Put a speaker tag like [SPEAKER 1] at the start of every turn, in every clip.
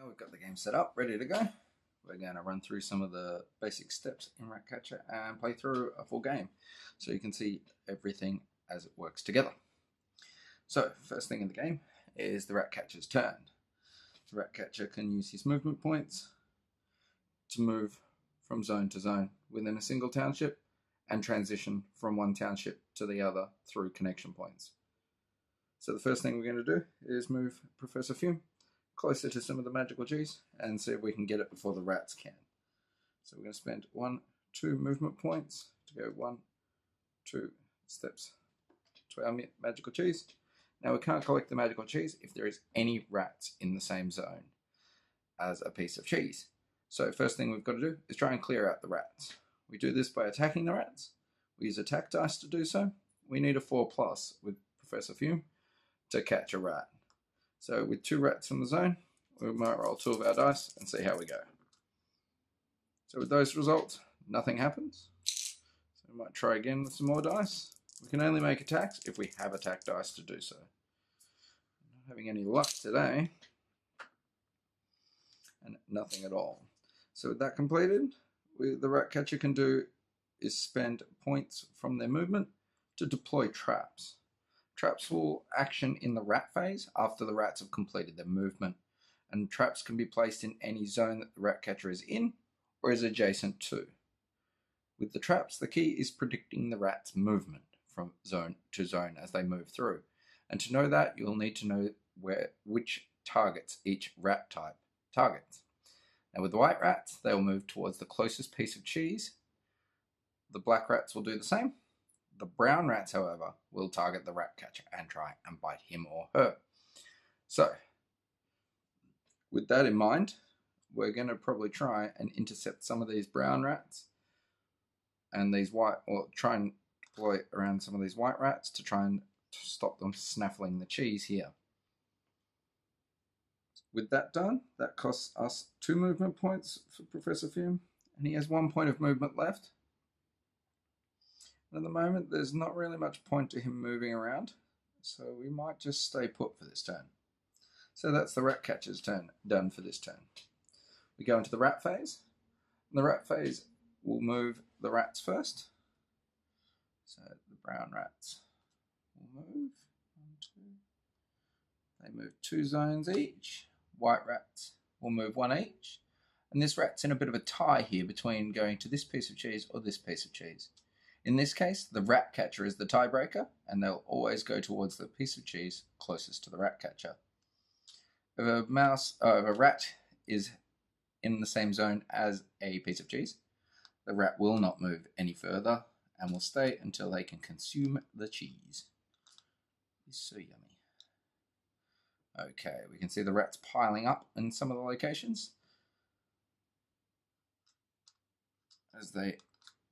[SPEAKER 1] Now we've got the game set up, ready to go. We're going to run through some of the basic steps in Ratcatcher and play through a full game so you can see everything as it works together. So, first thing in the game is the Ratcatcher's turn. The Ratcatcher can use his movement points to move from zone to zone within a single township and transition from one township to the other through connection points. So the first thing we're going to do is move Professor Fume closer to some of the magical G's and see if we can get it before the rats can. So we're going to spend 2 movement points to go 1, 2 steps to our magical cheese. Now we can't collect the magical cheese if there is any rats in the same zone as a piece of cheese. So first thing we've got to do is try and clear out the rats. We do this by attacking the rats. We use attack dice to do so. We need a 4+ with Professor Fume to catch a rat. So with 2 rats in the zone, we might roll 2 of our dice and see how we go. So with those results, nothing happens. So we might try again with some more dice. We can only make attacks if we have attack dice to do so. Not having any luck today. And nothing at all. So with that completed, the Ratcatcher can do is spend points from their movement to deploy traps. Traps will action in the rat phase after the rats have completed their movement, and traps can be placed in any zone that the Ratcatcher is in or is adjacent to. With the traps, the key is predicting the rat's movement from zone to zone as they move through, and to know that you'll need to know which targets each rat type targets. Now with the white rats, they will move towards the closest piece of cheese. The black rats will do the same. The brown rats, however, will target the Ratcatcher and try and bite him or her. So, with that in mind, we're going to probably try and intercept some of these brown rats and these white, or try and deploy around some of these white rats to try and stop them snaffling the cheese here. With that done, that costs us 2 movement points for Professor Fume, and he has 1 point of movement left. At the moment, there's not really much point to him moving around, so we might just stay put for this turn. So that's the Ratcatcher's turn done for this turn. We go into the rat phase. And the rat phase will move the rats first. So the brown rats will move. 1, 2. They move 2 zones each. White rats will move 1 each. And this rat's in a bit of a tie here between going to this piece of cheese or this piece of cheese. In this case, the Ratcatcher is the tiebreaker, and they'll always go towards the piece of cheese closest to the Ratcatcher. If a rat is in the same zone as a piece of cheese, the rat will not move any further and will stay until they can consume the cheese. It's so yummy. Okay, we can see the rats piling up in some of the locations, as they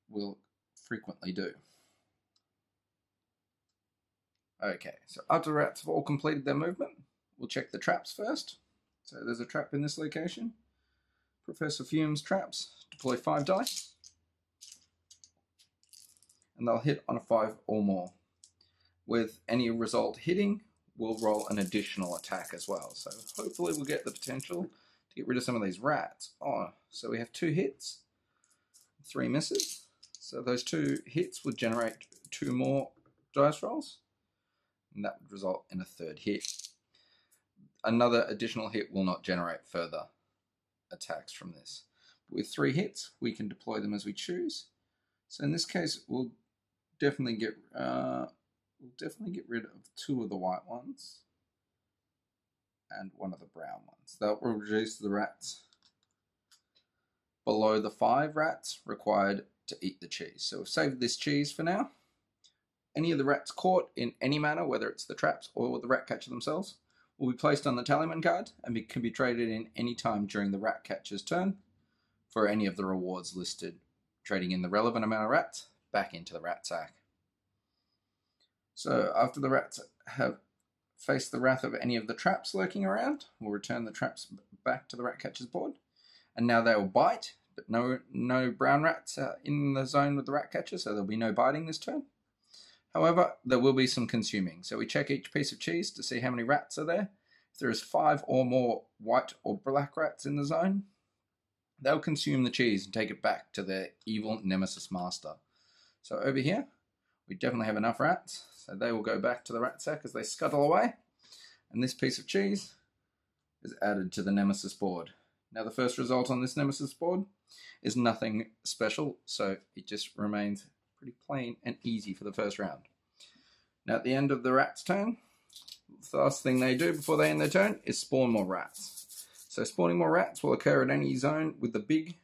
[SPEAKER 1] will frequently do. Okay, so after the rats have all completed their movement, we'll check the traps first. So there's a trap in this location. Professor Fume's traps deploy 5 dice, and they'll hit on a 5 or more. With any result hitting, we'll roll an additional attack as well. So hopefully we'll get the potential to get rid of some of these rats. Oh, so we have 2 hits, 3 misses. So those 2 hits would generate 2 more dice rolls, and that would result in a 3rd hit. Another additional hit will not generate further attacks from this. But with 3 hits, we can deploy them as we choose. So in this case, we'll definitely get rid of 2 of the white ones and 1 of the brown ones. That will reduce the rats below the 5 rats required to eat the cheese. So we've saved this cheese for now. Any of the rats caught in any manner, whether it's the traps or the Ratcatcher themselves, will be placed on the tallyman card and can be traded in any time during the Ratcatcher's turn for any of the rewards listed, trading in the relevant amount of rats back into the rat sack. So after the rats have faced the wrath of any of the traps lurking around, we'll return the traps back to the Ratcatcher's board, and now they will bite. But no brown rats are in the zone with the Ratcatcher, so there'll be no biting this turn. However, there will be some consuming. So we check each piece of cheese to see how many rats are there. If there is 5 or more white or black rats in the zone, they'll consume the cheese and take it back to their evil Nemesis master. So over here, we definitely have enough rats, so they will go back to the rat sack as they scuttle away, and this piece of cheese is added to the Nemesis board. Now the first result on this Nemesis board is nothing special, so it just remains pretty plain and easy for the first round. Now at the end of the rat's turn, the last thing they do before they end their turn is spawn more rats. So spawning more rats will occur at any zone with the big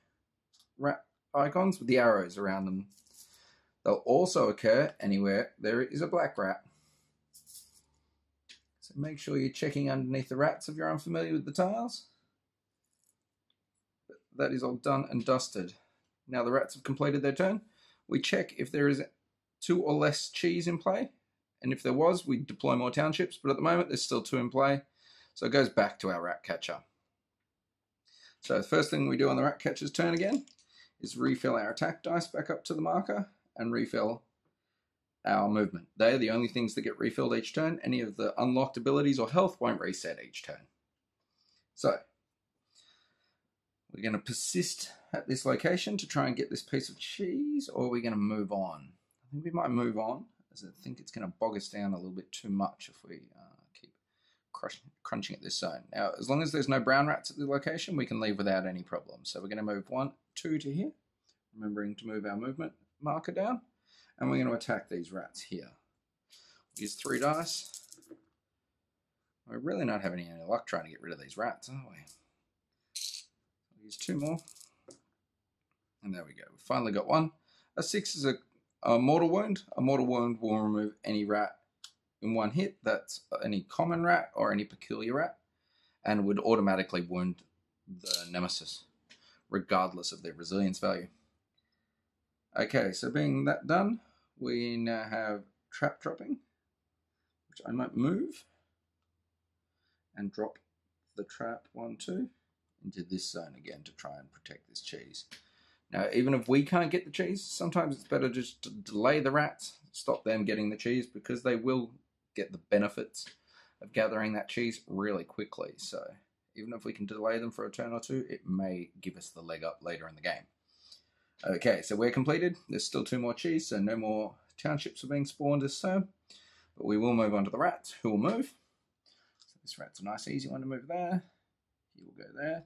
[SPEAKER 1] rat icons with the arrows around them. They'll also occur anywhere there is a black rat. So make sure you're checking underneath the rats if you're unfamiliar with the tiles. But that is all done and dusted. Now the rats have completed their turn. We check if there is 2 or less cheese in play. And if there was, we deploy more townships. But at the moment, there's still 2 in play. So it goes back to our Ratcatcher. So the first thing we do on the Ratcatcher's turn again is refill our attack dice back up to the marker and refill our movement. They are the only things that get refilled each turn. Any of the unlocked abilities or health won't reset each turn. So we're going to persist at this location to try and get this piece of cheese, or we're going to move on. I think we might move on, as I think it's going to bog us down a little bit too much if we keep crunching at this zone. Now, as long as there's no brown rats at the location, we can leave without any problem. So we're going to move 1, 2 to here, remembering to move our movement marker down, and we're going to attack these rats here. Use 3 dice. We're really not having any luck trying to get rid of these rats, are we? Use 2 more, and there we go. We finally got 1. A 6 is a mortal wound. A mortal wound will remove any rat in 1 hit. That's any common rat or any peculiar rat, and would automatically wound the Nemesis, regardless of their resilience value. Okay, so being that done, we now have trap dropping, which I might move and drop the trap 1, 2 into this zone again to try and protect this cheese. Now, even if we can't get the cheese, sometimes it's better just to delay the rats, stop them getting the cheese, because they will get the benefits of gathering that cheese really quickly. So even if we can delay them for a turn or 2, it may give us the leg up later in the game. Okay, so we're completed. There's still 2 more cheese, so no more townships are being spawned this turn. But we will move on to the rats, who will move. So this rat's a nice easy one to move there. He will go there.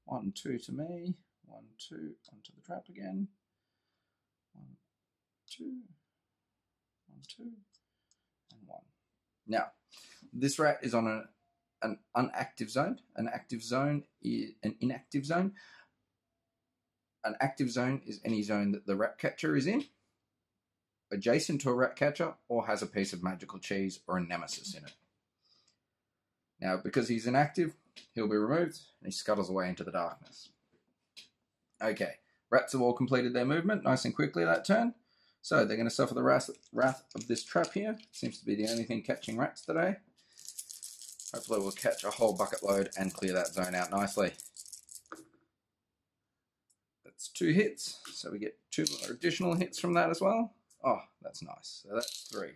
[SPEAKER 1] 1, 2 to me. 1, 2 onto the trap again. 1, 2. 1, 2. And 1. Now, this rat is on an inactive zone. An active zone is an inactive zone. An active zone is any zone that the Ratcatcher is in, adjacent to a Ratcatcher, or has a piece of magical cheese or a Nemesis in it. Now, because he's inactive, he'll be removed, and he scuttles away into the darkness. Okay, rats have all completed their movement nice and quickly that turn, so they're going to suffer the wrath of this trap here. Seems to be the only thing catching rats today. Hopefully we'll catch a whole bucket load and clear that zone out nicely. That's 2 hits, so we get 2 additional hits from that as well. Oh, that's nice. So that's 3.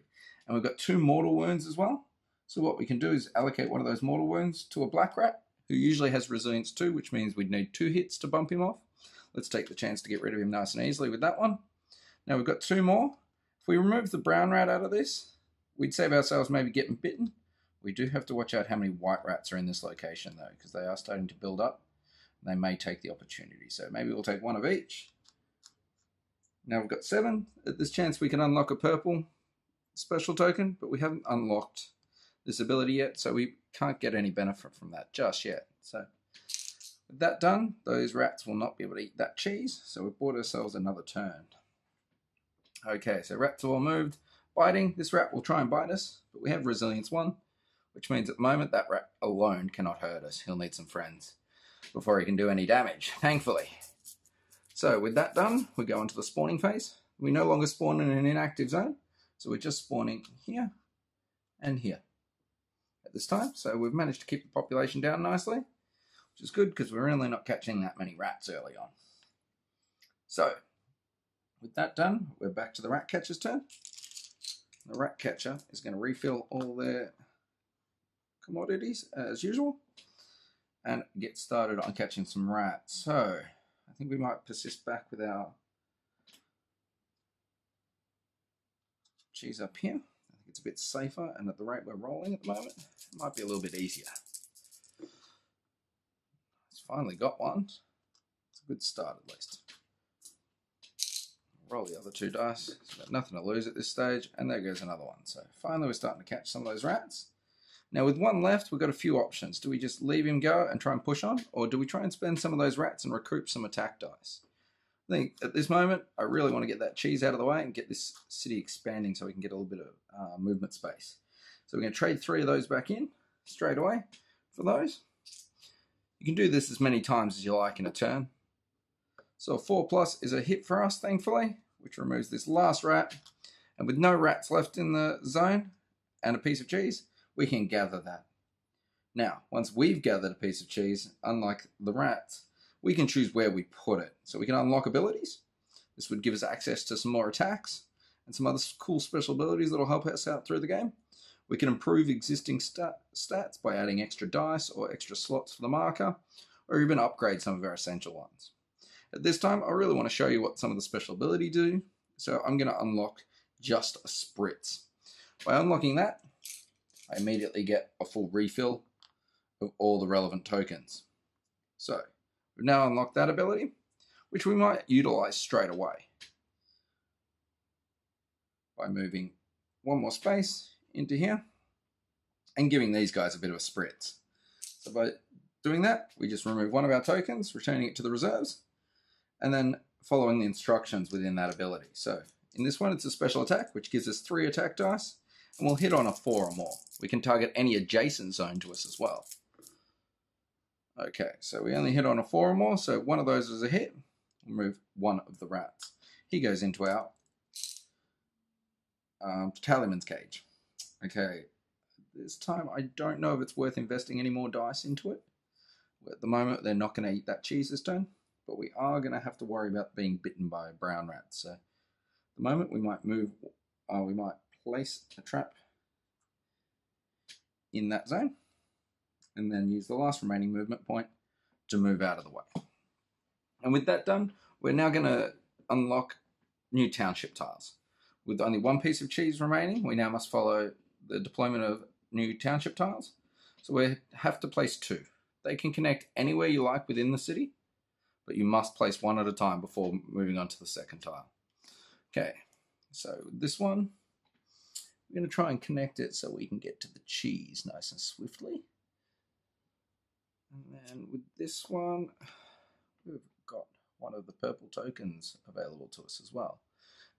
[SPEAKER 1] And we've got 2 mortal wounds as well. So what we can do is allocate one of those mortal wounds to a black rat, who usually has resilience 2, which means we'd need 2 hits to bump him off. Let's take the chance to get rid of him nice and easily with that one. Now we've got 2 more. If we remove the brown rat out of this, we'd save ourselves maybe getting bitten. We do have to watch out how many white rats are in this location though, because they are starting to build up. They may take the opportunity. So maybe we'll take 1 of each. Now we've got 7. At this chance we can unlock a purple special token, but we haven't unlocked this ability yet, so we can't get any benefit from that just yet. So with that done, those rats will not be able to eat that cheese, so we've bought ourselves another turn. Okay, so rats are all moved. Biting, this rat will try and bite us, but we have resilience 1, which means at the moment that rat alone cannot hurt us. He'll need some friends before he can do any damage, thankfully. So with that done, we go into the spawning phase. We no longer spawn in an inactive zone, so we're just spawning here and here at this time. So we've managed to keep the population down nicely, which is good because we're really not catching that many rats early on. So with that done, we're back to the Ratcatcher's turn. The Ratcatcher is going to refill all their commodities as usual and get started on catching some rats. So I think we might persist back with our cheese up here. I think it's a bit safer, and at the rate we're rolling at the moment, it might be a little bit easier. It's finally got one. It's a good start at least. Roll the other 2 dice. So we've got nothing to lose at this stage, and there goes another one. So finally we're starting to catch some of those rats. Now with 1 left, we've got a few options. Do we just leave him go and try and push on, or do we try and spend some of those rats and recoup some attack dice? I think at this moment, I really want to get that cheese out of the way and get this city expanding so we can get a little bit of movement space. So we're going to trade 3 of those back in straight away for those. You can do this as many times as you like in a turn. So a 4+ is a hit for us, thankfully, which removes this last rat. And with no rats left in the zone and a piece of cheese, we can gather that. Now, once we've gathered a piece of cheese, unlike the rats, we can choose where we put it. So we can unlock abilities. This would give us access to some more attacks and some other cool special abilities that will help us out through the game. We can improve existing stats by adding extra dice or extra slots for the marker, or even upgrade some of our essential ones. At this time, I really want to show you what some of the special abilities do. So I'm going to unlock just a spritz. By unlocking that, I immediately get a full refill of all the relevant tokens. So we've now unlocked that ability, which we might utilize straight away by moving 1 more space into here and giving these guys a bit of a spritz. So by doing that, we just remove 1 of our tokens, returning it to the reserves, and then following the instructions within that ability. So in this one, it's a special attack, which gives us 3 attack dice, and we'll hit on a 4 or more. We can target any adjacent zone to us as well. Okay, so we only hit on a 4 or more, so 1 of those is a hit. We'll move 1 of the rats. He goes into our tallyman's cage. Okay, this time I don't know if it's worth investing any more dice into it. At the moment, they're not going to eat that cheese this turn, but we are going to have to worry about being bitten by a brown rat. So at the moment, we might place a trap in that zone, and then use the last remaining movement point to move out of the way. And with that done, we're now going to unlock new township tiles. With only 1 piece of cheese remaining, we now must follow the deployment of new township tiles. So we have to place 2. They can connect anywhere you like within the city, but you must place 1 at a time before moving on to the second tile. Okay, so this one, we're going to try and connect it so we can get to the cheese nice and swiftly. And then with this one, we've got 1 of the purple tokens available to us as well.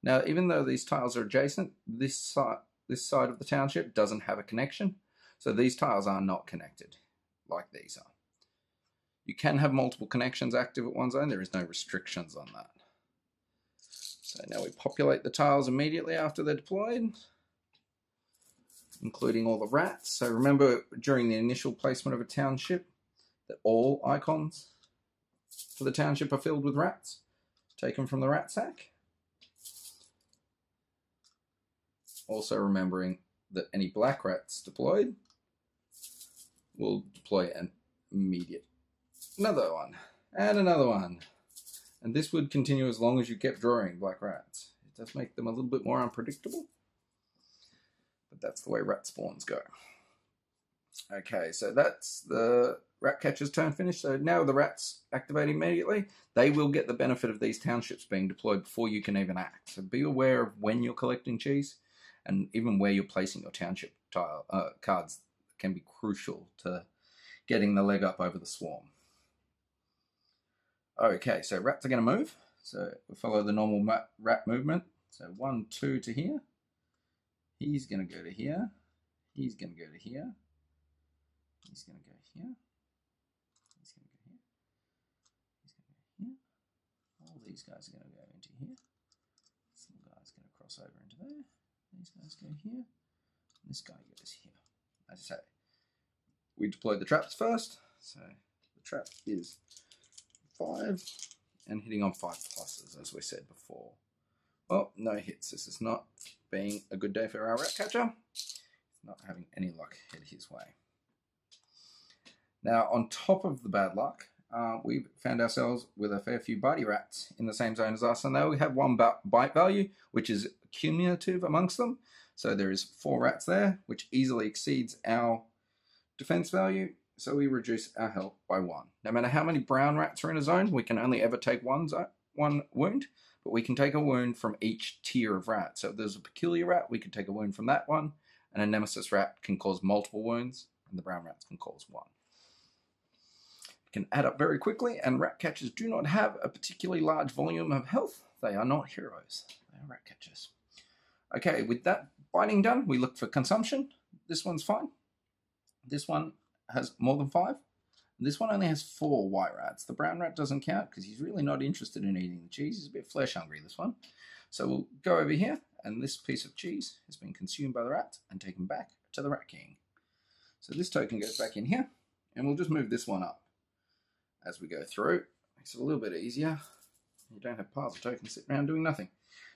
[SPEAKER 1] Now, even though these tiles are adjacent, this side of the township doesn't have a connection, so these tiles are not connected like these are. You can have multiple connections active at one zone. There is no restrictions on that. So now we populate the tiles immediately after they're deployed, including all the rats. So remember, during the initial placement of a township, that all icons for the township are filled with rats, taken from the rat sack. Also remembering that any black rats deployed will deploy an immediate. Another one, and another one. And this would continue as long as you kept drawing black rats. It does make them a little bit more unpredictable, but that's the way rat spawns go. Okay, so that's the Ratcatcher's turn finished. So now the rats activate immediately. They will get the benefit of these townships being deployed before you can even act. So be aware of when you're collecting cheese, and even where you're placing your township tile cards can be crucial to getting the leg up over the swarm. Okay, so rats are going to move. So we follow the normal rat movement. So 1, 2 to here. He's going to go to here. He's going to go to here. He's going to go here. He's going to go here. He's going to go here. All these guys are going to go into here. This little guy's going to cross over into there. These guys go here. This guy goes here. As I say, we deployed the traps first. So the trap is 5 and hitting on 5 pluses, as we said before. Well, no hits. This is not being a good day for our Ratcatcher. Not having any luck head his way. Now, on top of the bad luck, we've found ourselves with a fair few buddy rats in the same zone as us, and they only have one bite value, which is cumulative amongst them. So there is 4 rats there, which easily exceeds our defense value. So we reduce our health by 1. No matter how many brown rats are in a zone, we can only ever take one wound, but we can take a wound from each tier of rat. So if there's a peculiar rat, we can take a wound from that one, and a nemesis rat can cause multiple wounds, and the brown rats can cause 1. It can add up very quickly, and rat catchers do not have a particularly large volume of health. They are not heroes. They are rat catchers. Okay, with that biting done, we look for consumption. This one's fine. This one has more than 5. This one only has 4 white rats. The brown rat doesn't count because he's really not interested in eating the cheese. He's a bit flesh hungry, this one. So we'll go over here, and this piece of cheese has been consumed by the rat and taken back to the Rat King. So this token goes back in here, and we'll just move this one up as we go through. Makes it a little bit easier. You don't have piles of tokens sitting around doing nothing.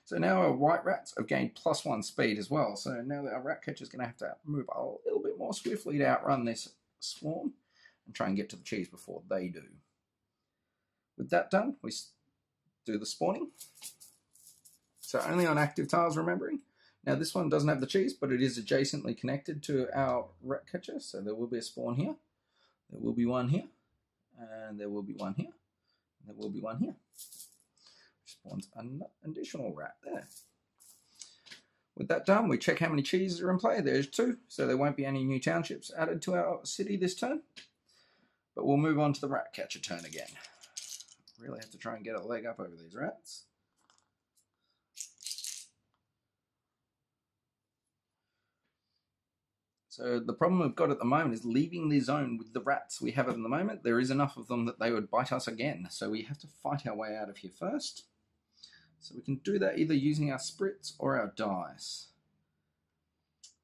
[SPEAKER 1] So now our white rats have gained +1 speed as well. So now our rat catcher is going to have to move a little bit more swiftly to outrun this swarm and try and get to the cheese before they do. With that done, we do the spawning. So only on active tiles, remembering. Now this one doesn't have the cheese, but it is adjacently connected to our rat catcher. So there will be a spawn here. There will be one here. And there will be one here. And there will be one here. Which spawns an additional rat there. With that done, we check how many cheeses are in play. There's 2, so there won't be any new townships added to our city this turn. But we'll move on to the rat catcher turn again. Really have to try and get a leg up over these rats. So the problem we've got at the moment is leaving the zone with the rats we have at the moment. There is enough of them that they would bite us again. So we have to fight our way out of here first. So we can do that either using our spritz or our dice.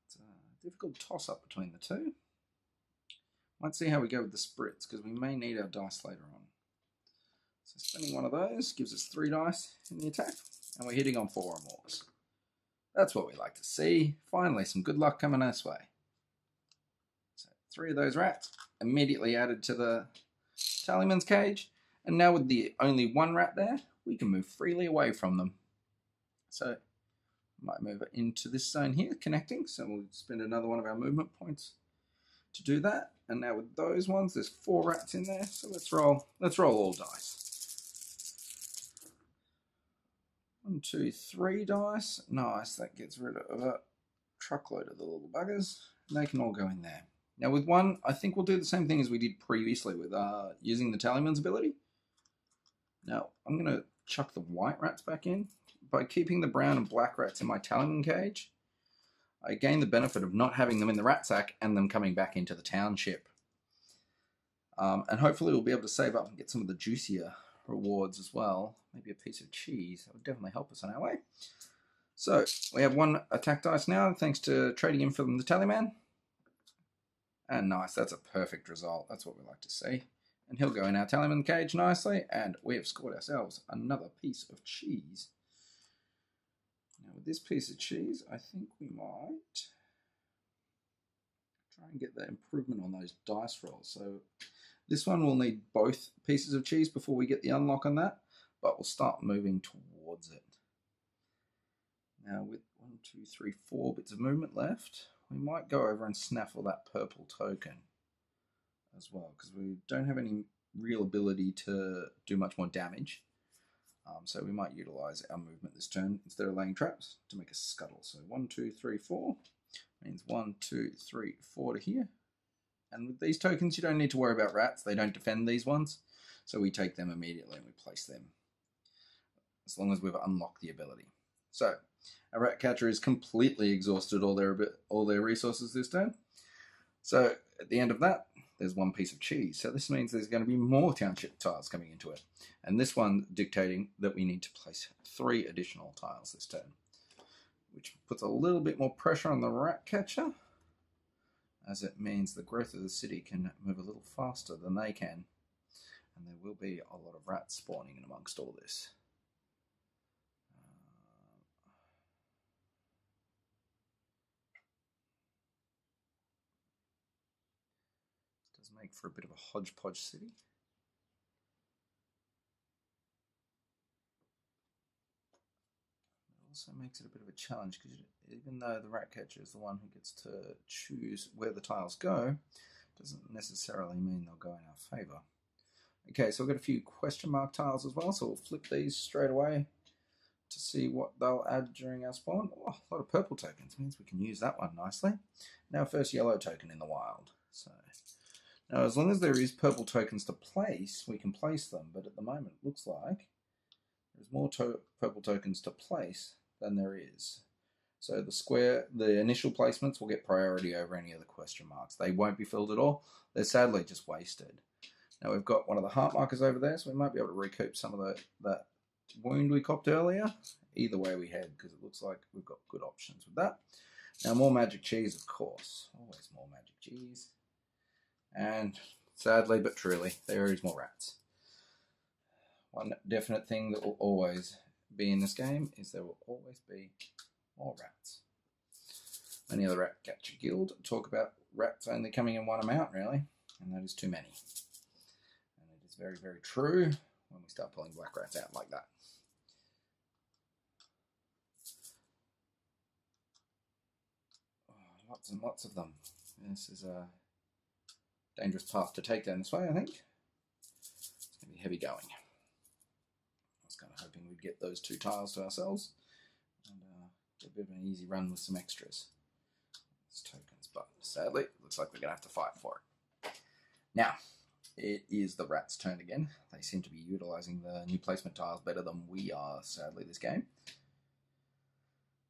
[SPEAKER 1] It's a difficult toss-up between the two. Might see how we go with the spritz, because we may need our dice later on. So spending one of those gives us 3 dice in the attack, and we're hitting on 4 or more. That's what we like to see. Finally, some good luck coming this way. So 3 of those rats immediately added to the tallyman's cage, and now with the only 1 rat there, we can move freely away from them. So might move it into this zone here, connecting. So we'll spend another one of our movement points to do that. And now with those ones, there's 4 rats in there. So let's roll all dice. 1, 2, 3 dice. Nice. That gets rid of a truckload of the little buggers. And they can all go in there. Now with 1, I think we'll do the same thing as we did previously with using the tallyman's ability. Now I'm going to chuck the white rats back in. By keeping the brown and black rats in my tallyman cage, I gain the benefit of not having them in the rat sack and them coming back into the township. And hopefully we'll be able to save up and get some of the juicier rewards as well. Maybe a piece of cheese. That would definitely help us on our way. So we have 1 attack dice now, thanks to trading in from the tallyman. And nice, that's a perfect result. That's what we like to see. And he'll go in our tallyman cage nicely, and we have scored ourselves another piece of cheese. Now with this piece of cheese, I think we might try and get the improvement on those dice rolls. So this one will need both pieces of cheese before we get the unlock on that, but we'll start moving towards it. Now with 1, 2, 3, 4 bits of movement left, we might go over and snaffle that purple token as well, because we don't have any real ability to do much more damage. So we might utilize our movement this turn instead of laying traps to make a scuttle. So 1, 2, 3, 4 means 1, 2, 3, 4 to here. And with these tokens, you don't need to worry about rats. They don't defend these ones. So we take them immediately and we place them, as long as we've unlocked the ability. So our rat catcher is completely exhausted all their resources this turn. So at the end of that, there's 1 piece of cheese. So this means there's going to be more township tiles coming into it. And this one dictating that we need to place 3 additional tiles this turn, which puts a little bit more pressure on the rat catcher, as it means the growth of the city can move a little faster than they can. And there will be a lot of rats spawning in amongst all this. make for a bit of a hodgepodge city. It also makes it a bit of a challenge because even though the Ratcatcher is the one who gets to choose where the tiles go, it doesn't necessarily mean they'll go in our favour. Okay, so we've got a few question mark tiles as well, so we'll flip these straight away to see what they'll add during our spawn. Oh, a lot of purple tokens means we can use that one nicely. Now first yellow token in the wild. So now as long as there is purple tokens to place, we can place them, but at the moment it looks like there's more purple tokens to place than there is. So the initial placements will get priority over any of the question marks. They won't be filled at all. They're sadly just wasted. Now we've got one of the heart markers over there, so we might be able to recoup some of that wound we copped earlier. Either way we head, because it looks like we've got good options with that. Now more magic cheese, of course. Always more magic cheese. And sadly but truly, there is more rats. One definite thing that will always be in this game is there will always be more rats. Many of the Ratcatcher Guild talk about rats only coming in one amount, really, and that is too many. And it is very, very true when we start pulling black rats out like that. Oh, lots and lots of them. This is a dangerous path to take down this way, I think. It's going to be heavy going. I was kind of hoping we'd get those 2 tiles to ourselves and get a bit of an easy run with some extras. It's tokens, but sadly, it looks like we're going to have to fight for it. Now, it is the rats' turn again. They seem to be utilising the new placement tiles better than we are, sadly, this game.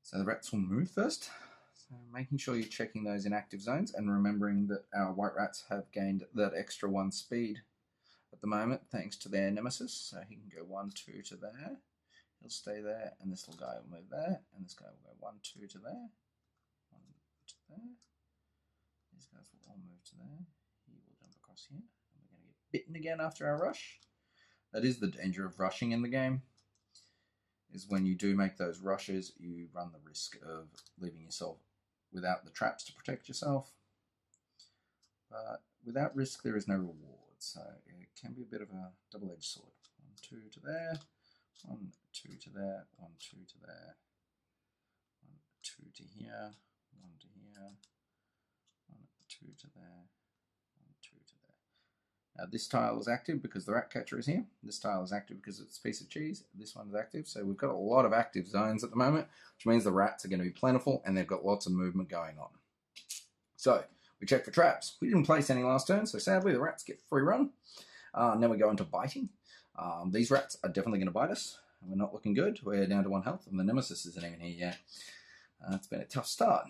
[SPEAKER 1] So the rats will move first. So making sure you're checking those inactive zones and remembering that our white rats have gained that extra 1 speed at the moment thanks to their Nemesis. So he can go 1, 2 to there. He'll stay there, and this little guy will move there, and this guy will go 1, 2 to there. 1 to there. These guys will all move to there. He will jump across here. We're going to get bitten again after our rush. That is the danger of rushing in the game, is when you do make those rushes, you run the risk of leaving yourself without the traps to protect yourself. But without risk, there is no reward, so it can be a bit of a double-edged sword. 1, 2 to there, 1, 2 to there, 1, 2 to there, 1, 2 to here, 1 to here, 1, 2 to there, 1, 2 to there. Now this tile is active because the Ratcatcher is here. This tile is active because it's a piece of cheese. This one is active. So we've got a lot of active zones at the moment, which means the rats are going to be plentiful and they've got lots of movement going on. So we check for traps. We didn't place any last turn, so sadly the rats get free run. Now we go into biting. These rats are definitely going to bite us. We're not looking good. We're down to 1 health and the Nemesis isn't even here yet. It's been a tough start.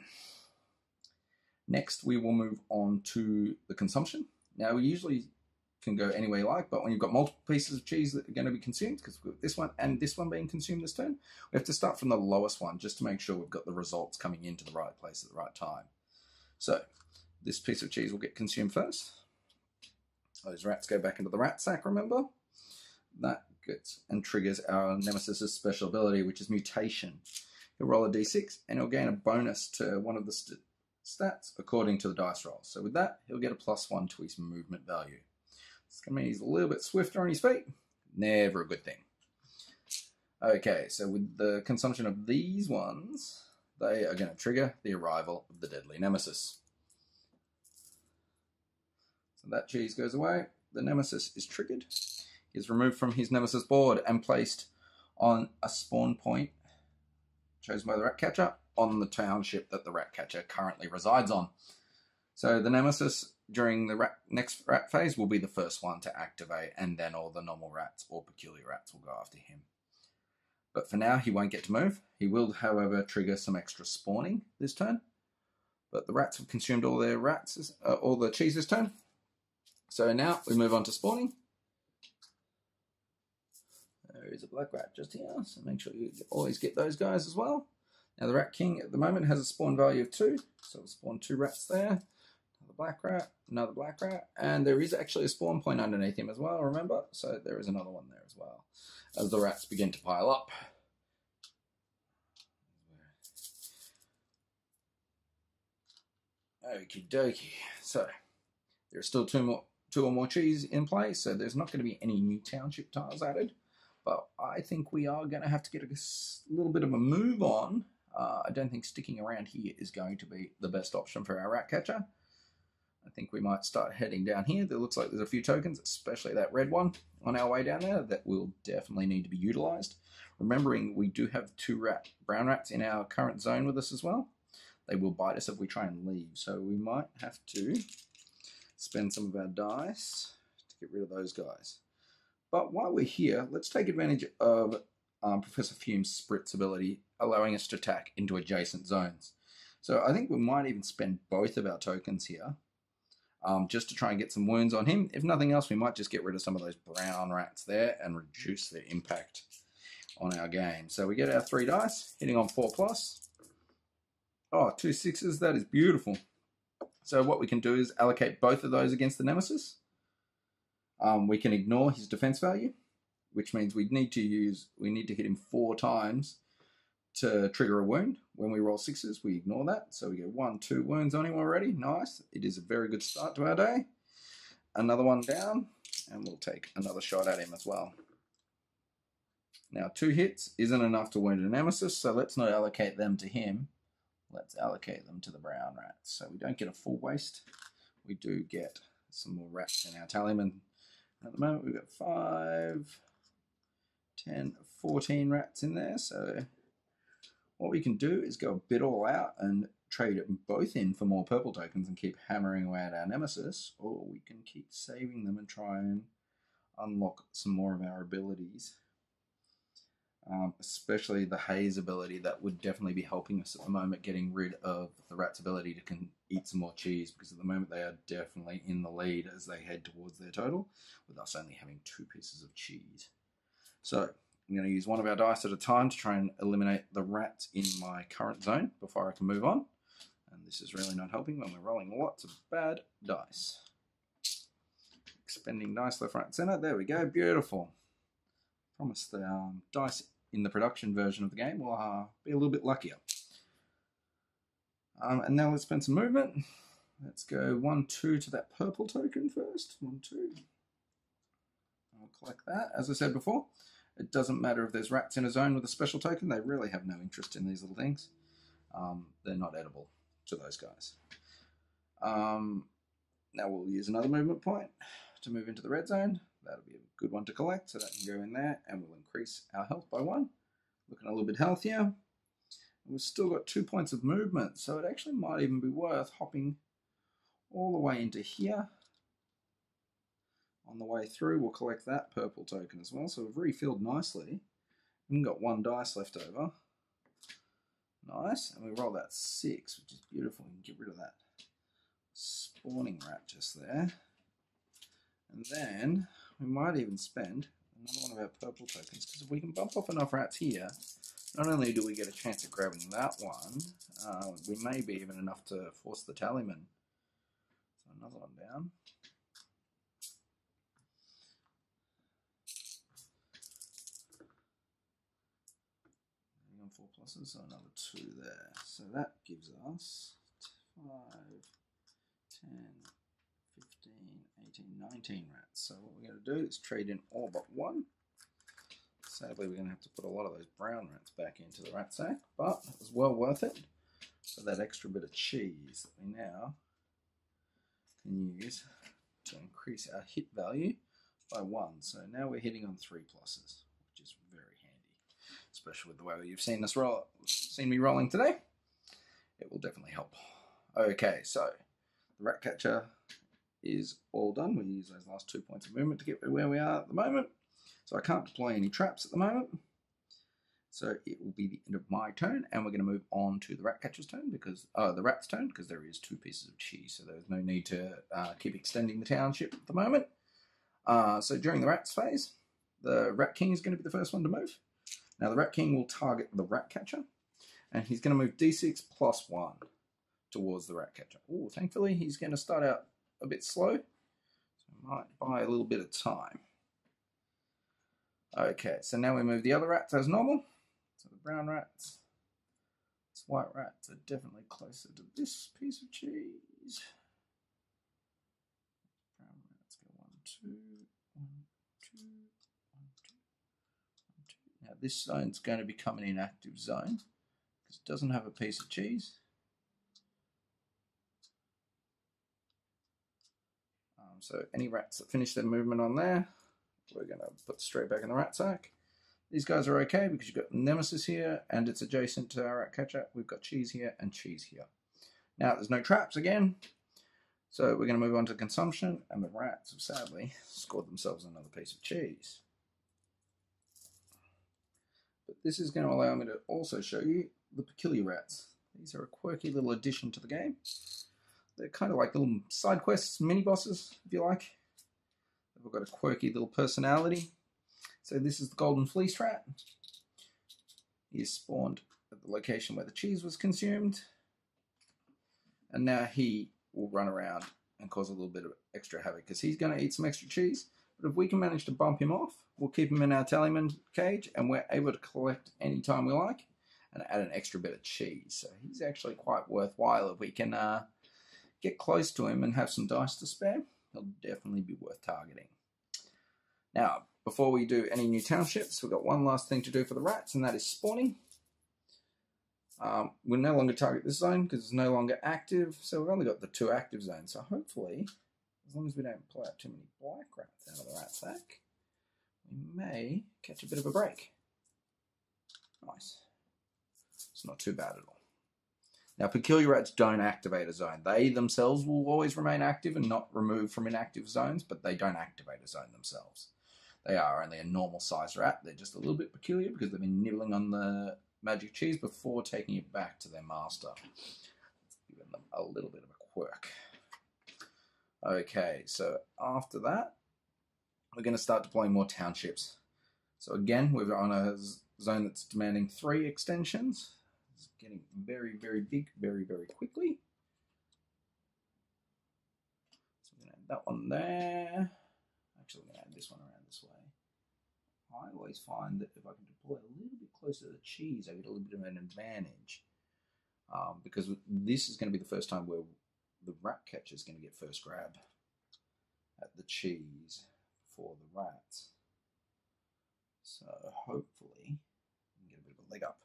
[SPEAKER 1] Next we will move on to the consumption. Now we usually can go any way you like, but when you've got multiple pieces of cheese that are going to be consumed, because we've got this one and this one being consumed this turn, we have to start from the lowest one just to make sure we've got the results coming into the right place at the right time. So this piece of cheese will get consumed first. Those rats go back into the rat sack, remember? That gets and triggers our Nemesis' special ability, which is mutation. He'll roll a d6 and he'll gain a bonus to one of the stats according to the dice roll. So with that, he'll get a +1 to his movement value. It's going to mean he's a little bit swifter on his feet. Never a good thing. Okay, so with the consumption of these ones, they are going to trigger the arrival of the deadly Nemesis. So that cheese goes away. The Nemesis is triggered. He's removed from his Nemesis board and placed on a spawn point chosen by the Ratcatcher on the township that the Ratcatcher currently resides on. So the Nemesis during the next rat phase will be the first one to activate, and then all the normal rats or peculiar rats will go after him. But for now, he won't get to move. He will, however, trigger some extra spawning this turn. But the rats have consumed all their all the cheese this turn. So now we move on to spawning. There is a black rat just here, so make sure you always get those guys as well. Now the Rat King at the moment has a spawn value of 2, so we'll spawn 2 rats there. Another black rat, and there is actually a spawn point underneath him as well, remember? So there is another one there as well, as the rats begin to pile up. Okie dokie. So There's still two or more cheese in play, so there's not going to be any new township tiles added. But I think we are going to have to get a little bit of a move on. I don't think sticking around here is going to be the best option for our Ratcatcher. I think we might start heading down here. There looks like there's a few tokens, especially that red one on our way down there, that will definitely need to be utilized. Remembering we do have two brown rats in our current zone with us as well. They will bite us if we try and leave, so we might have to spend some of our dice to get rid of those guys. But while we're here, let's take advantage of Professor Fume's Spritz ability, allowing us to attack into adjacent zones. So I think we might even spend both of our tokens here, just to try and get some wounds on him. If nothing else, we might just get rid of some of those brown rats there and reduce their impact on our game. So we get our 3 dice, hitting on 4+. Oh, 2 6s, that is beautiful. So what we can do is allocate both of those against the Nemesis. We can ignore his defense value, which means we need to hit him 4 times to trigger a wound. When we roll 6s, we ignore that. So we get 1, 2 wounds on him already. Nice. It is a very good start to our day. Another one down, and we'll take another shot at him as well. Now, 2 hits isn't enough to wound a Nemesis, so let's not allocate them to him. Let's allocate them to the brown rats. So we don't get a full waste. We do get some more rats in our tallyman. At the moment, we've got 5, 10, 14 rats in there. So what we can do is go a bit all out and trade both in for more purple tokens and keep hammering away at our Nemesis, or we can keep saving them and try and unlock some more of our abilities. Especially the haze ability, that would definitely be helping us at the moment, getting rid of the rat's ability to eat some more cheese, because at the moment they are definitely in the lead as they head towards their total, with us only having 2 pieces of cheese. So I'm going to use one of our dice at a time to try and eliminate the rats in my current zone before I can move on. And this is really not helping when we're rolling lots of bad dice. Expending dice left, right, and center. There we go. Beautiful. Promise the dice in the production version of the game will be a little bit luckier. And now let's spend some movement. Let's go 1, 2 to that purple token first. 1, 2. I'll collect that. As I said before, it doesn't matter if there's rats in a zone with a special token. They really have no interest in these little things. They're not edible to those guys. Now we'll use another movement point to move into the red zone. That'll be a good one to collect, so that can go in there, and we'll increase our health by 1. Looking a little bit healthier. And we've still got 2 points of movement, so it actually might even be worth hopping all the way into here. On the way through, we'll collect that purple token as well, so we've refilled nicely. We've got 1 dice left over. Nice, and we roll that 6, which is beautiful. We can get rid of that spawning rat just there. And then we might even spend another one of our purple tokens, because if we can bump off enough rats here, not only do we get a chance at grabbing that one, we may be even enough to force the tallyman. So another one down. On 4 pluses, so another 2 there. So that gives us 5, 10, 15, 18, 19 rats. So what we're going to do is trade in all but 1. Sadly, we're going to have to put a lot of those brown rats back into the rat sack, but it was well worth it for that extra bit of cheese that we now can use to increase our hit value by 1. So now we're hitting on 3 pluses, which is very handy, especially with the way you've seen me rolling today. It will definitely help. Okay, so the Ratcatcher is all done. We use those last 2 points of movement to get where we are at the moment. So I can't deploy any traps at the moment. So it will be the end of my turn, and we're going to move on to the Ratcatcher's turn, because the rat's turn, because there is 2 pieces of cheese, so there's no need to keep extending the township at the moment. So during the rats phase, the Rat King is going to be the first one to move. Now the Rat King will target the Ratcatcher, and he's going to move D6 plus 1 towards the Ratcatcher. Oh, thankfully he's going to start out a bit slow, so I might buy a little bit of time. Okay, so now we move the other rats as normal. So the brown rats, these white rats are definitely closer to this piece of cheese. this zone's going to become an inactive zone because it doesn't have a piece of cheese. So any rats that finish their movement on there, we're going to put straight back in the rat sack. These guys are okay because you've got Nemesis here and it's adjacent to our Ratcatcher. We've got cheese here and cheese here. Now there's no traps again, so we're going to move on to consumption, and the rats have sadly scored themselves another piece of cheese. But this is going to allow me to also show you the peculiar rats. These are a quirky little addition to the game. They're kind of like little side quests, mini bosses, if you like. They've got a quirky little personality. So this is the golden fleece rat. He is spawned at the location where the cheese was consumed. And now he will run around and cause a little bit of extra havoc because he's going to eat some extra cheese. But if we can manage to bump him off, we'll keep him in our tallyman cage and we're able to collect any time we like and add an extra bit of cheese. So he's actually quite worthwhile if we can get close to him and have some dice to spare. He'll definitely be worth targeting. Now, before we do any new townships, we've got one last thing to do for the rats, and that is spawning. We'll no longer target this zone because it's no longer active, so we've only got the 2 active zones. So hopefully, as long as we don't pull out too many black rats out of the rat sack, we may catch a bit of a break. Nice. It's not too bad at all. Now, peculiar rats don't activate a zone. They themselves will always remain active and not removed from inactive zones, but they don't activate a zone themselves. They are only a normal size rat. They're just a little bit peculiar because they've been nibbling on the magic cheese before taking it back to their master. It's given them a little bit of a quirk. Okay, so after that, we're going to start deploying more townships. So again, we're on a zone that's demanding 3 extensions. It's getting very, very big, very, very quickly. So we're going to add that one there. Actually, we're going to add this one around this way. I always find that if I can deploy a little bit closer to the cheese, I get a little bit of an advantage. Because this is going to be the first time where the Ratcatcher is going to get first grab at the cheese for the rats. So hopefully we can get a bit of a leg up.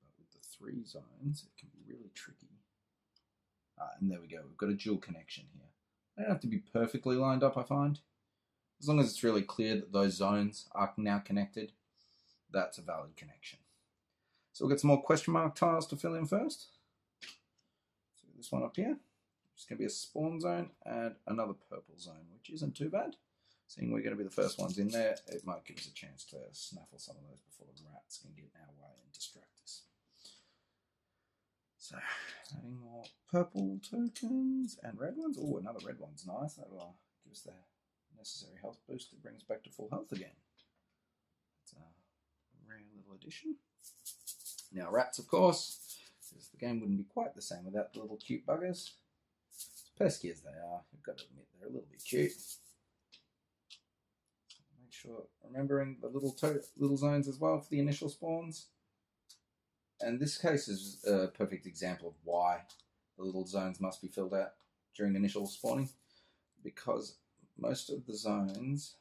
[SPEAKER 1] But with the 3 zones, it can be really tricky. And there we go. We've got a dual connection here. They don't have to be perfectly lined up, I find. As long as it's really clear that those zones are now connected, that's a valid connection. So we'll get some more question mark tiles to fill in first. So this one up here. It's going to be a spawn zone and another purple zone, which isn't too bad. Seeing we're going to be the first ones in there, it might give us a chance to snaffle some of those before the rats can get in our way and distract us. So, adding more purple tokens and red ones. Oh, another red one's nice. That'll give us the necessary health boost that brings back to full health again. It's a rare little addition. Now, rats, of course, because the game wouldn't be quite the same without the little cute buggers. As pesky as they are, you've got to admit they're a little bit cute. Make sure, remembering the little zones as well for the initial spawns. And this case is a perfect example of why the little zones must be filled out during initial spawning, because most of the zones,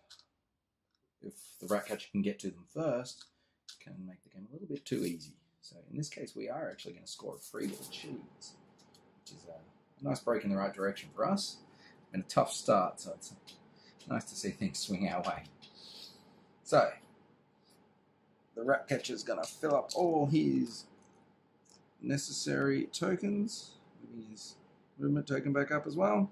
[SPEAKER 1] if the Ratcatcher can get to them first, can make the game a little bit too easy. So in this case, we are actually going to score a free little cheese, which is a nice break in the right direction for us. It's been a tough start, so it's nice to see things swing our way. So, the Ratcatcher is going to fill up all his necessary tokens, with his movement token back up as well.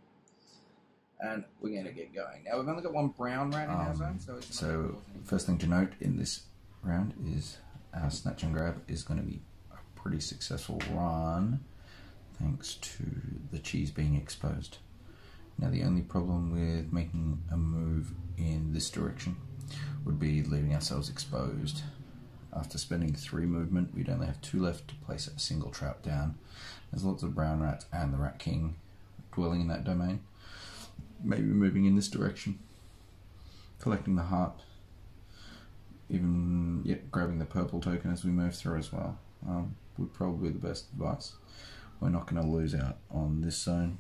[SPEAKER 1] And we're going to get going. Now, we've only got 1 brown rat in our zone. So first thing to note in this round is our snatch and grab is going to be a pretty successful run, thanks to the cheese being exposed. Now, the only problem with making a move in this direction would be leaving ourselves exposed. After spending 3 movement, we'd only have 2 left to place a single trap down. There's lots of brown rats and the Rat King dwelling in that domain. Maybe moving in this direction, collecting the heart, even grabbing the purple token as we move through as well, would probably be the best advice. We're not going to lose out on this zone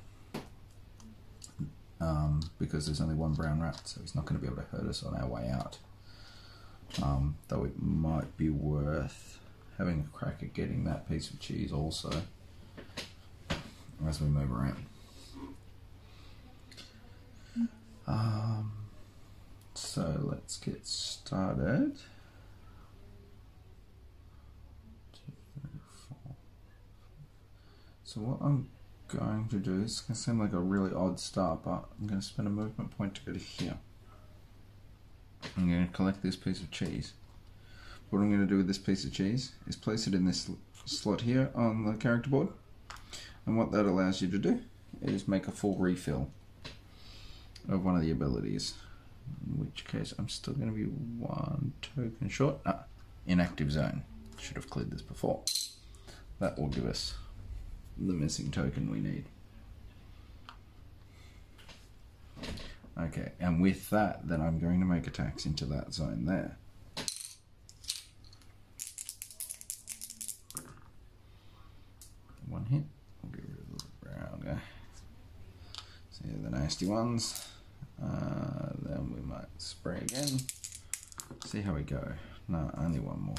[SPEAKER 1] because there's only 1 brown rat, so he's not going to be able to hurt us on our way out. though it might be worth having a crack at getting that piece of cheese also as we move around. So let's get started. 2, 3, 4. So what I'm going to do, it's going to seem like a really odd start, but I'm going to spend a movement point to go to here. I'm going to collect this piece of cheese. What I'm going to do with this piece of cheese is place it in this slot here on the character board, and what that allows you to do is make a full refill of one of the abilities, in which case I'm still going to be 1 token short. Inactive zone. Should have cleared this before. That will give us the missing token we need. Okay, and with that, then I'm going to make attacks into that zone there. One hit, we'll get rid of the brown guy. See the nasty ones. Then we might spray again. See how we go. No, only one more.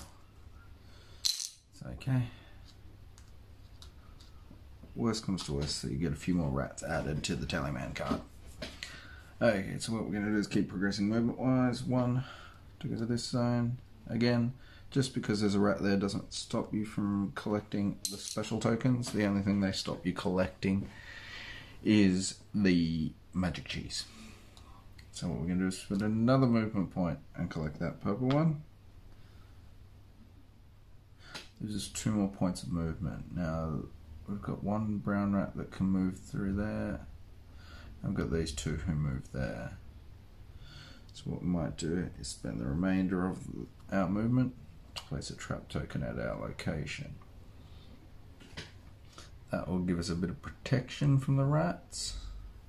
[SPEAKER 1] It's okay. Worst comes to worst, so you get a few more rats added to the Tallyman card. Okay, so what we're going to do is keep progressing movement-wise. 1 to go to this zone. Again, just because there's a rat there doesn't stop you from collecting the special tokens. The only thing they stop you collecting is the magic cheese. So what we're going to do is put another movement point and collect that purple one. There's just 2 more points of movement. Now, we've got 1 brown rat that can move through there. I've got these 2 who move there. So what we might do is spend the remainder of our movement to place a trap token at our location. That will give us a bit of protection from the rats.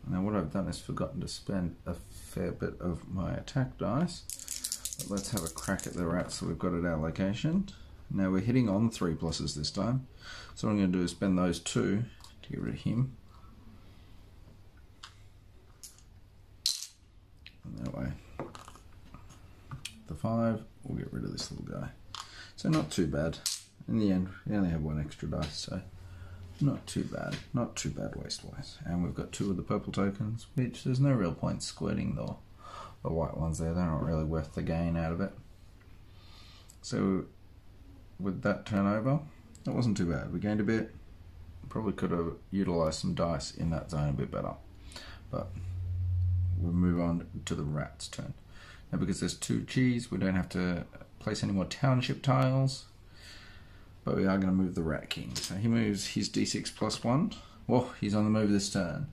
[SPEAKER 1] Now what I've done is forgotten to spend a fair bit of my attack dice. But let's have a crack at the rats that we've got at our location. Now we're hitting on 3 pluses this time. So what I'm going to do is spend those 2 to get rid of him. And that way, the 5 will get rid of this little guy. So not too bad. In the end, we only have 1 extra dice, so not too bad. Not too bad waste-wise. And we've got 2 of the purple tokens, which there's no real point squirting the white ones there. They're not really worth the gain out of it. So with that turnover, that wasn't too bad. We gained a bit. Probably could have utilised some dice in that zone a bit better. But we'll move on to the rat's turn. Now because there's 2 cheese, we don't have to place any more township tiles. But we are going to move the Rat King. So he moves his d6 plus 1. Whoa, he's on the move this turn.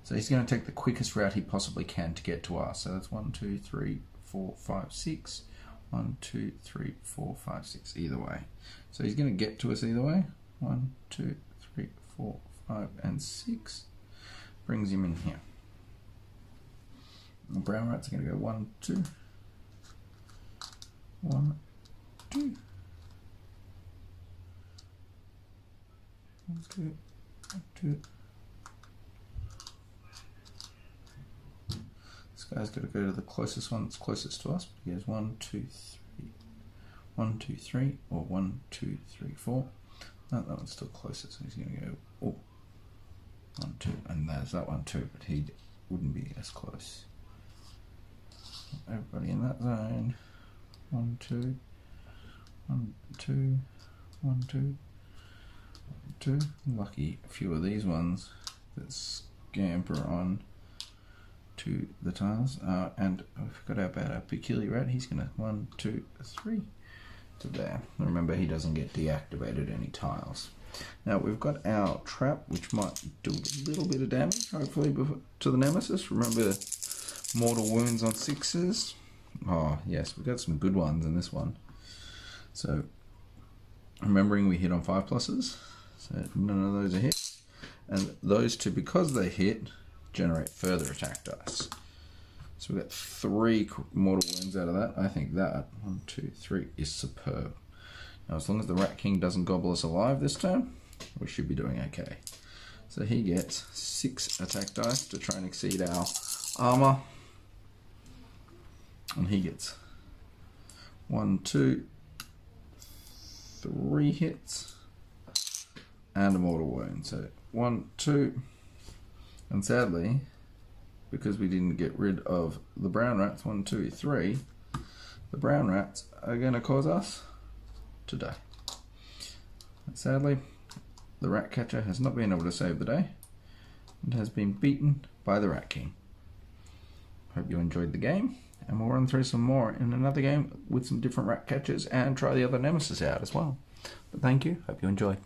[SPEAKER 1] So he's going to take the quickest route he possibly can to get to us. So that's 1, 2, 3, 4, 5, 6. 1, 2, 3, 4, 5, 6. Either way. So he's going to get to us either way. 1, 2, 3, 4, 5, and 6. Brings him in here. The brown rats are going to go 1, 2. 1, 2. 1, 2, 1, 2. This guy's got to go to the closest one that's closest to us. But he goes 1, 2, 3. 1, 2, 3, or 1, 2, 3, 4. No, that one's still closest, so he's going to go, oh, 1, 2, and there's that one too, but he wouldn't be as close. Everybody in that zone. 1, 2, 1, 2, 1, 2, 1, 2. Lucky a few of these ones that scamper on to the tiles. And I forgot about our peculiar rat. He's going to 1, 2, 3 to there. Remember, he doesn't get deactivated any tiles. Now we've got our trap, which might do a little bit of damage, hopefully, to the Nemesis. Remember, mortal wounds on 6s. Oh yes, we've got some good ones in this one. So, remembering we hit on 5 pluses, so none of those are hits. And those 2, because they hit, generate further attack dice. So we've got 3 mortal wounds out of that. I think that 1, 2, 3 is superb. Now, as long as the Rat King doesn't gobble us alive this turn, we should be doing okay. So he gets 6 attack dice to try and exceed our armor. And he gets 1, 2, 3 hits, and a mortal wound. So 1, 2, and sadly, because we didn't get rid of the brown rats, 1, 2, 3, the brown rats are going to cause us to die. And sadly, the Ratcatcher has not been able to save the day and has been beaten by the Rat King. Hope you enjoyed the game, and we'll run through some more in another game with some different Ratcatchers and try the other Nemesis out as well. But thank you, hope you enjoyed.